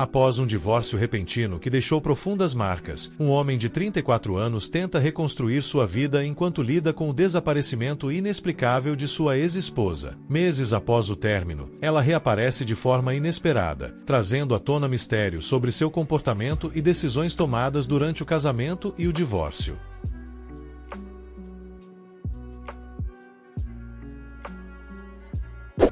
Após um divórcio repentino que deixou profundas marcas, um homem de 34 anos tenta reconstruir sua vida enquanto lida com o desaparecimento inexplicável de sua ex-esposa. Meses após o término, ela reaparece de forma inesperada, trazendo à tona mistérios sobre seu comportamento e decisões tomadas durante o casamento e o divórcio.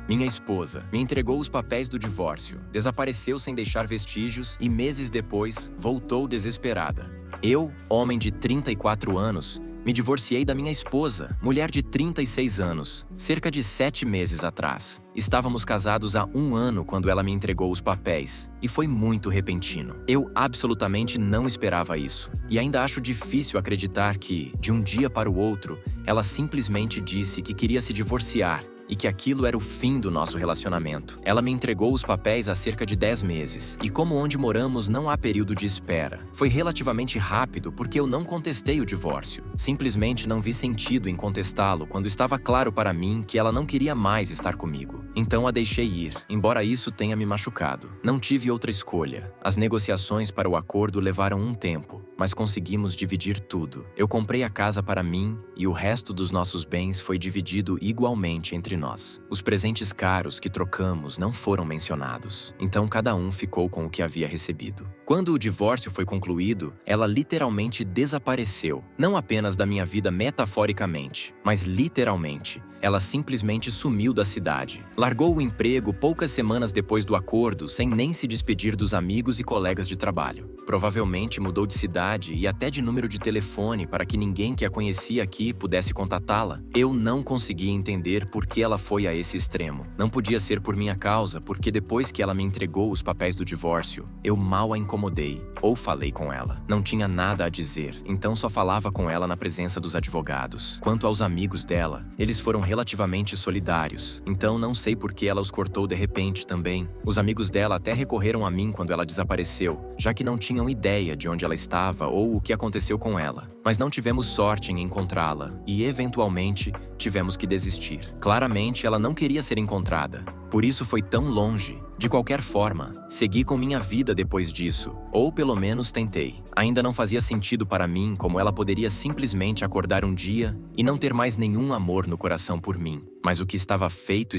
Minha esposa me entregou os papéis do divórcio, desapareceu sem deixar vestígios e meses depois voltou desesperada. Eu, homem de 34 anos, me divorciei da minha esposa, mulher de 36 anos, cerca de 7 meses atrás. Estávamos casados há 1 ano quando ela me entregou os papéis, e foi muito repentino. Eu absolutamente não esperava isso, e ainda acho difícil acreditar que, de um dia para o outro, ela simplesmente disse que queria se divorciar, e que aquilo era o fim do nosso relacionamento. Ela me entregou os papéis há cerca de 10 meses, e como onde moramos não há período de espera. Foi relativamente rápido porque eu não contestei o divórcio. Simplesmente não vi sentido em contestá-lo quando estava claro para mim que ela não queria mais estar comigo. Então a deixei ir, embora isso tenha me machucado. Não tive outra escolha. As negociações para o acordo levaram um tempo, mas conseguimos dividir tudo. Eu comprei a casa para mim e o resto dos nossos bens foi dividido igualmente entre nós. Os presentes caros que trocamos não foram mencionados, então cada um ficou com o que havia recebido. Quando o divórcio foi concluído, ela literalmente desapareceu, não apenas da minha vida metaforicamente, mas literalmente. Ela simplesmente sumiu da cidade. Largou o emprego poucas semanas depois do acordo, sem nem se despedir dos amigos e colegas de trabalho. Provavelmente mudou de cidade e até de número de telefone para que ninguém que a conhecia aqui pudesse contatá-la. Eu não conseguia entender por que ela foi a esse extremo. Não podia ser por minha causa, porque depois que ela me entregou os papéis do divórcio, eu mal a incomodei ou falei com ela. Não tinha nada a dizer, então só falava com ela na presença dos advogados. Quanto aos amigos dela, eles foram relativamente solidários, então não sei por que ela os cortou de repente também. Os amigos dela até recorreram a mim quando ela desapareceu, já que não tinham ideia de onde ela estava ou o que aconteceu com ela. Mas não tivemos sorte em encontrá-la e, eventualmente, tivemos que desistir. Claramente, ela não queria ser encontrada. Por isso foi tão longe. De qualquer forma, segui com minha vida depois disso, ou pelo menos tentei. Ainda não fazia sentido para mim como ela poderia simplesmente acordar um dia e não ter mais nenhum amor no coração por mim. Mas o que estava feito,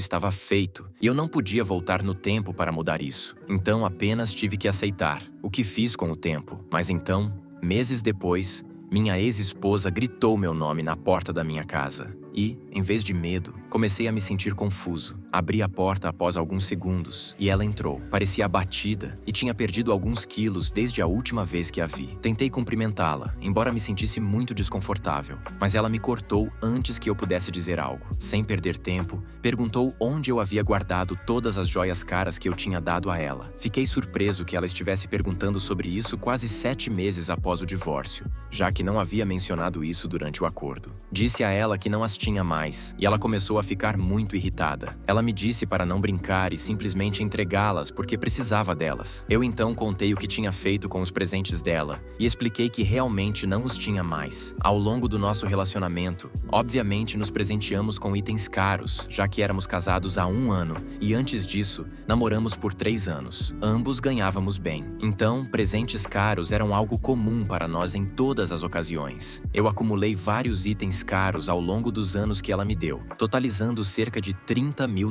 e eu não podia voltar no tempo para mudar isso. Então apenas tive que aceitar, o que fiz com o tempo. Mas então, meses depois, minha ex-esposa gritou meu nome na porta da minha casa. E, em vez de medo, comecei a me sentir confuso. Abri a porta após alguns segundos e ela entrou. Parecia abatida e tinha perdido alguns quilos desde a última vez que a vi. Tentei cumprimentá-la, embora me sentisse muito desconfortável, mas ela me cortou antes que eu pudesse dizer algo. Sem perder tempo, perguntou onde eu havia guardado todas as joias caras que eu tinha dado a ela. Fiquei surpreso que ela estivesse perguntando sobre isso quase 7 meses após o divórcio, já que não havia mencionado isso durante o acordo. Disse a ela que não as tinha mais, e ela começou a ficar muito irritada. Ela me disse para não brincar e simplesmente entregá-las porque precisava delas. Eu então contei o que tinha feito com os presentes dela e expliquei que realmente não os tinha mais. Ao longo do nosso relacionamento, obviamente nos presenteamos com itens caros, já que éramos casados há 1 ano e antes disso, namoramos por 3 anos. Ambos ganhávamos bem. Então, presentes caros eram algo comum para nós em todas as ocasiões. Eu acumulei vários itens caros ao longo dos anos que ela me deu, totalizando cerca de $30 mil.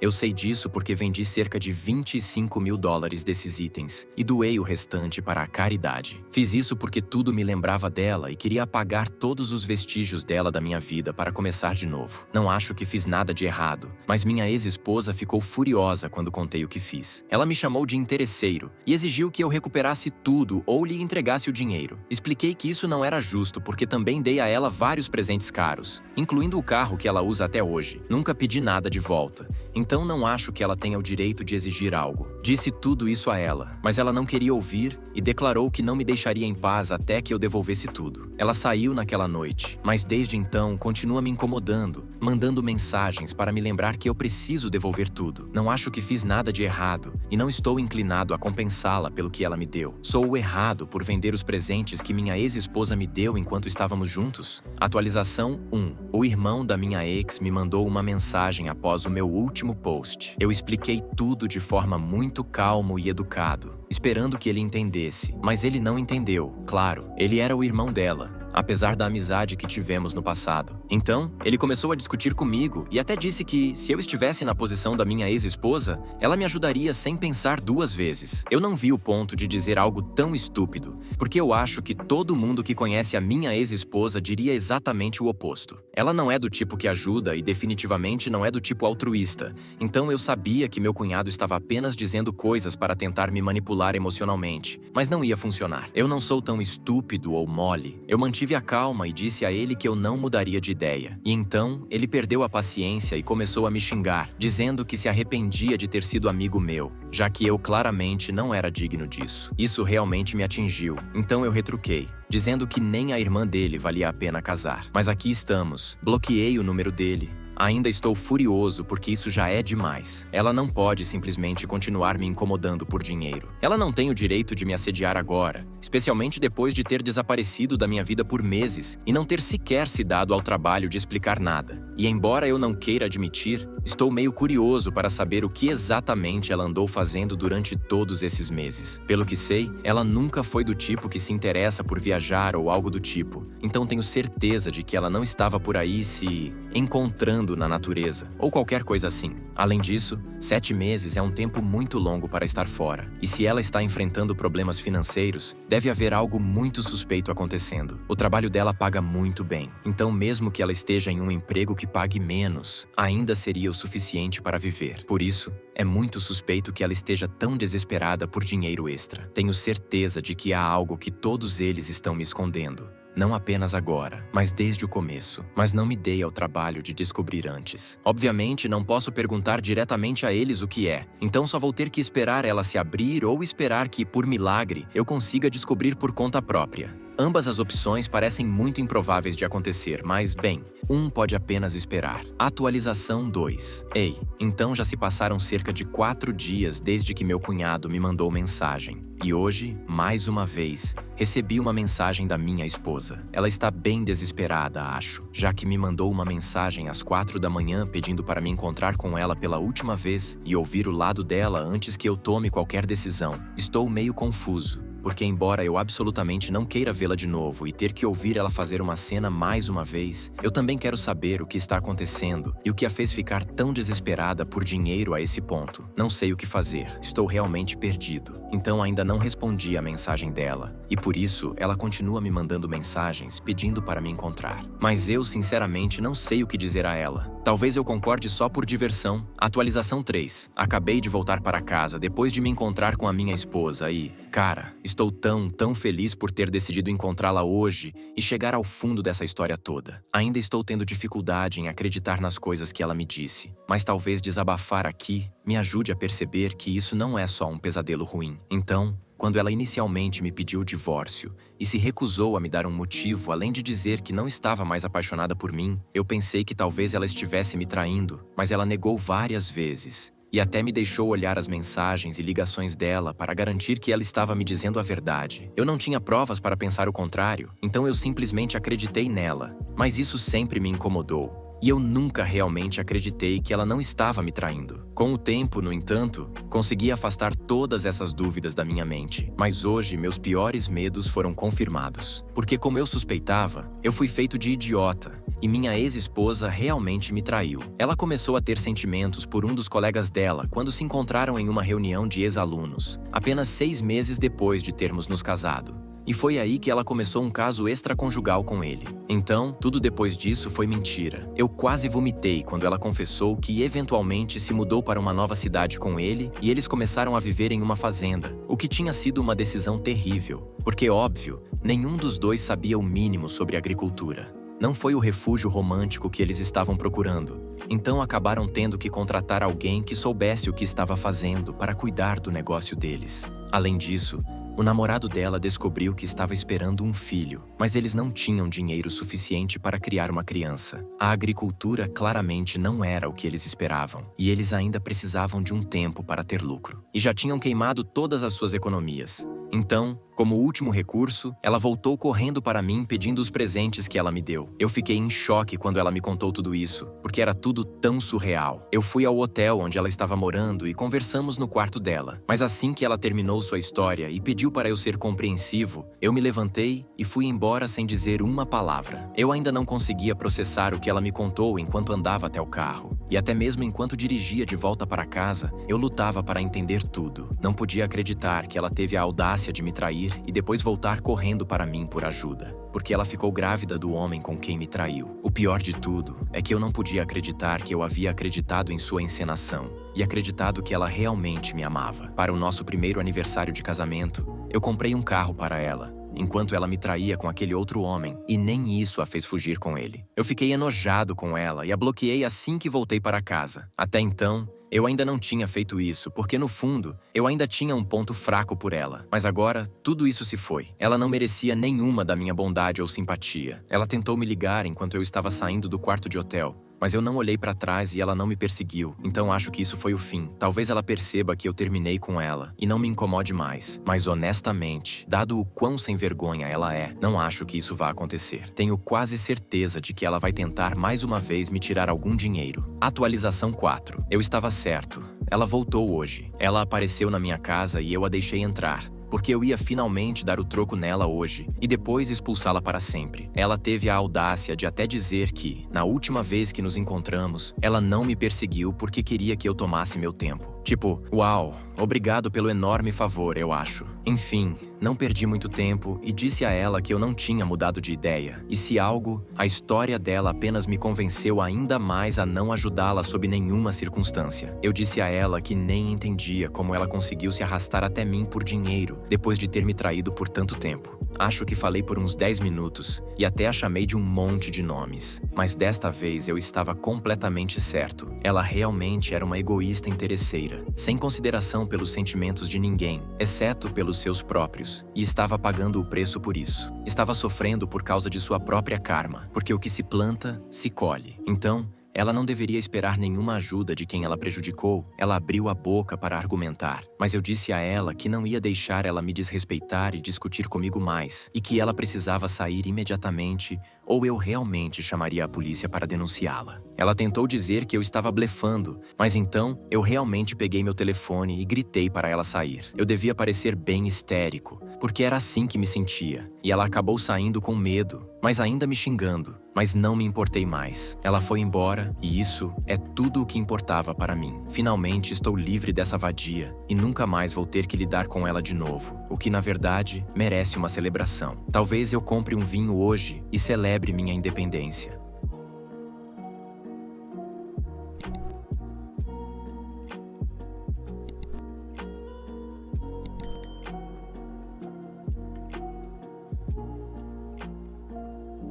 Eu sei disso porque vendi cerca de $25 mil desses itens e doei o restante para a caridade. Fiz isso porque tudo me lembrava dela e queria apagar todos os vestígios dela da minha vida para começar de novo. Não acho que fiz nada de errado, mas minha ex-esposa ficou furiosa quando contei o que fiz. Ela me chamou de interesseiro e exigiu que eu recuperasse tudo ou lhe entregasse o dinheiro. Expliquei que isso não era justo porque também dei a ela vários presentes caros, incluindo o carro que ela usa até hoje. Nunca pedi nada de volta, então não acho que ela tenha o direito de exigir algo. Disse tudo isso a ela, mas ela não queria ouvir e declarou que não me deixaria em paz até que eu devolvesse tudo. Ela saiu naquela noite, mas desde então continua me incomodando, mandando mensagens para me lembrar que eu preciso devolver tudo. Não acho que fiz nada de errado e não estou inclinado a compensá-la pelo que ela me deu. Sou o errado por vender os presentes que minha ex-esposa me deu enquanto estávamos juntos? Atualização 1. O irmão da minha ex me mandou uma mensagem após o meu último post. Eu expliquei tudo de forma muito calmo e educado, esperando que ele entendesse, mas ele não entendeu. Claro, ele era o irmão dela, apesar da amizade que tivemos no passado. Então, ele começou a discutir comigo e até disse que, se eu estivesse na posição da minha ex-esposa, ela me ajudaria sem pensar duas vezes. Eu não vi o ponto de dizer algo tão estúpido, porque eu acho que todo mundo que conhece a minha ex-esposa diria exatamente o oposto. Ela não é do tipo que ajuda e definitivamente não é do tipo altruísta, então eu sabia que meu cunhado estava apenas dizendo coisas para tentar me manipular emocionalmente, mas não ia funcionar. Eu não sou tão estúpido ou mole. Eu mantive a calma e disse a ele que eu não mudaria de ideia. E então, ele perdeu a paciência e começou a me xingar, dizendo que se arrependia de ter sido amigo meu, já que eu claramente não era digno disso. Isso realmente me atingiu, então eu retruquei, dizendo que nem a irmã dele valia a pena casar. Mas aqui estamos. Bloqueei o número dele. Ainda estou furioso porque isso já é demais. Ela não pode simplesmente continuar me incomodando por dinheiro. Ela não tem o direito de me assediar agora, especialmente depois de ter desaparecido da minha vida por meses e não ter sequer se dado ao trabalho de explicar nada. E embora eu não queira admitir, estou meio curioso para saber o que exatamente ela andou fazendo durante todos esses meses. Pelo que sei, ela nunca foi do tipo que se interessa por viajar ou algo do tipo, então tenho certeza de que ela não estava por aí se encontrando na natureza, ou qualquer coisa assim. Além disso, 7 meses é um tempo muito longo para estar fora, e se ela está enfrentando problemas financeiros, deve haver algo muito suspeito acontecendo. O trabalho dela paga muito bem, então mesmo que ela esteja em um emprego que pague menos, ainda seria o suficiente para viver. Por isso, é muito suspeito que ela esteja tão desesperada por dinheiro extra. Tenho certeza de que há algo que todos eles estão me escondendo. Não apenas agora, mas desde o começo. Mas não me dei ao trabalho de descobrir antes. Obviamente, não posso perguntar diretamente a eles o que é, então só vou ter que esperar ela se abrir ou esperar que, por milagre, eu consiga descobrir por conta própria. Ambas as opções parecem muito improváveis de acontecer, mas, bem, um pode apenas esperar. Atualização 2. Ei, então já se passaram cerca de 4 dias desde que meu cunhado me mandou mensagem. E hoje, mais uma vez, recebi uma mensagem da minha esposa. Ela está bem desesperada, acho, já que me mandou uma mensagem às 4 da manhã pedindo para me encontrar com ela pela última vez e ouvir o lado dela antes que eu tome qualquer decisão. Estou meio confuso, porque embora eu absolutamente não queira vê-la de novo e ter que ouvir ela fazer uma cena mais uma vez, eu também quero saber o que está acontecendo e o que a fez ficar tão desesperada por dinheiro a esse ponto. Não sei o que fazer, estou realmente perdido. Então ainda não respondi a mensagem dela, e por isso ela continua me mandando mensagens pedindo para me encontrar. Mas eu, sinceramente, não sei o que dizer a ela. Talvez eu concorde só por diversão. Atualização 3. Acabei de voltar para casa depois de me encontrar com a minha esposa e, cara, estou tão feliz por ter decidido encontrá-la hoje e chegar ao fundo dessa história toda. Ainda estou tendo dificuldade em acreditar nas coisas que ela me disse, mas talvez desabafar aqui me ajude a perceber que isso não é só um pesadelo ruim. Então, quando ela inicialmente me pediu o divórcio e se recusou a me dar um motivo além de dizer que não estava mais apaixonada por mim, eu pensei que talvez ela estivesse me traindo, mas ela negou várias vezes. E até me deixou olhar as mensagens e ligações dela para garantir que ela estava me dizendo a verdade. Eu não tinha provas para pensar o contrário, então eu simplesmente acreditei nela. Mas isso sempre me incomodou. E eu nunca realmente acreditei que ela não estava me traindo. Com o tempo, no entanto, consegui afastar todas essas dúvidas da minha mente. Mas hoje, meus piores medos foram confirmados. Porque, como eu suspeitava, eu fui feito de idiota. E minha ex-esposa realmente me traiu. Ela começou a ter sentimentos por um dos colegas dela quando se encontraram em uma reunião de ex-alunos, apenas 6 meses depois de termos nos casado. E foi aí que ela começou um caso extraconjugal com ele. Então, tudo depois disso foi mentira. Eu quase vomitei quando ela confessou que eventualmente se mudou para uma nova cidade com ele e eles começaram a viver em uma fazenda, o que tinha sido uma decisão terrível, porque, óbvio, nenhum dos dois sabia o mínimo sobre agricultura. Não foi o refúgio romântico que eles estavam procurando, então acabaram tendo que contratar alguém que soubesse o que estava fazendo para cuidar do negócio deles. Além disso, o namorado dela descobriu que estava esperando um filho, mas eles não tinham dinheiro suficiente para criar uma criança. A agricultura claramente não era o que eles esperavam, e eles ainda precisavam de um tempo para ter lucro. E já tinham queimado todas as suas economias. Então, como último recurso, ela voltou correndo para mim pedindo os presentes que ela me deu. Eu fiquei em choque quando ela me contou tudo isso, porque era tudo tão surreal. Eu fui ao hotel onde ela estava morando e conversamos no quarto dela. Mas assim que ela terminou sua história e pediu para eu ser compreensivo, eu me levantei e fui embora sem dizer uma palavra. Eu ainda não conseguia processar o que ela me contou enquanto andava até o carro. E até mesmo enquanto dirigia de volta para casa, eu lutava para entender tudo. Não podia acreditar que ela teve a audácia de me trair e depois voltar correndo para mim por ajuda, porque ela ficou grávida do homem com quem me traiu. O pior de tudo é que eu não podia acreditar que eu havia acreditado em sua encenação e acreditado que ela realmente me amava. Para o nosso primeiro aniversário de casamento, eu comprei um carro para ela, enquanto ela me traía com aquele outro homem, e nem isso a fez fugir com ele. Eu fiquei enojado com ela e a bloqueei assim que voltei para casa. Até então, eu ainda não tinha feito isso, porque no fundo, eu ainda tinha um ponto fraco por ela. Mas agora, tudo isso se foi. Ela não merecia nenhuma da minha bondade ou simpatia. Ela tentou me ligar enquanto eu estava saindo do quarto de hotel, mas eu não olhei para trás e ela não me perseguiu, então acho que isso foi o fim. Talvez ela perceba que eu terminei com ela e não me incomode mais, mas honestamente, dado o quão sem vergonha ela é, não acho que isso vá acontecer. Tenho quase certeza de que ela vai tentar mais uma vez me tirar algum dinheiro. Atualização 4. Eu estava certo. Ela voltou hoje. Ela apareceu na minha casa e eu a deixei entrar, porque eu ia finalmente dar o troco nela hoje e depois expulsá-la para sempre. Ela teve a audácia de até dizer que, na última vez que nos encontramos, ela não me perseguiu porque queria que eu tomasse meu tempo. Tipo, uau, obrigado pelo enorme favor, eu acho. Enfim, não perdi muito tempo e disse a ela que eu não tinha mudado de ideia. E se algo, a história dela apenas me convenceu ainda mais a não ajudá-la sob nenhuma circunstância. Eu disse a ela que nem entendia como ela conseguiu se arrastar até mim por dinheiro, depois de ter me traído por tanto tempo. Acho que falei por uns 10 minutos e até a chamei de um monte de nomes. Mas desta vez eu estava completamente certo. Ela realmente era uma egoísta interesseira, sem consideração pelos sentimentos de ninguém, exceto pelos seus próprios, e estava pagando o preço por isso. Estava sofrendo por causa de sua própria karma, porque o que se planta, se colhe. Então, ela não deveria esperar nenhuma ajuda de quem ela prejudicou. Ela abriu a boca para argumentar, mas eu disse a ela que não ia deixar ela me desrespeitar e discutir comigo mais, e que ela precisava sair imediatamente ou eu realmente chamaria a polícia para denunciá-la. Ela tentou dizer que eu estava blefando, mas então eu realmente peguei meu telefone e gritei para ela sair. Eu devia parecer bem histérico, porque era assim que me sentia, e ela acabou saindo com medo, mas ainda me xingando. Mas não me importei mais. Ela foi embora e isso é tudo o que importava para mim. Finalmente estou livre dessa vadia e nunca mais vou ter que lidar com ela de novo, o que na verdade merece uma celebração. Talvez eu compre um vinho hoje e celebre minha independência.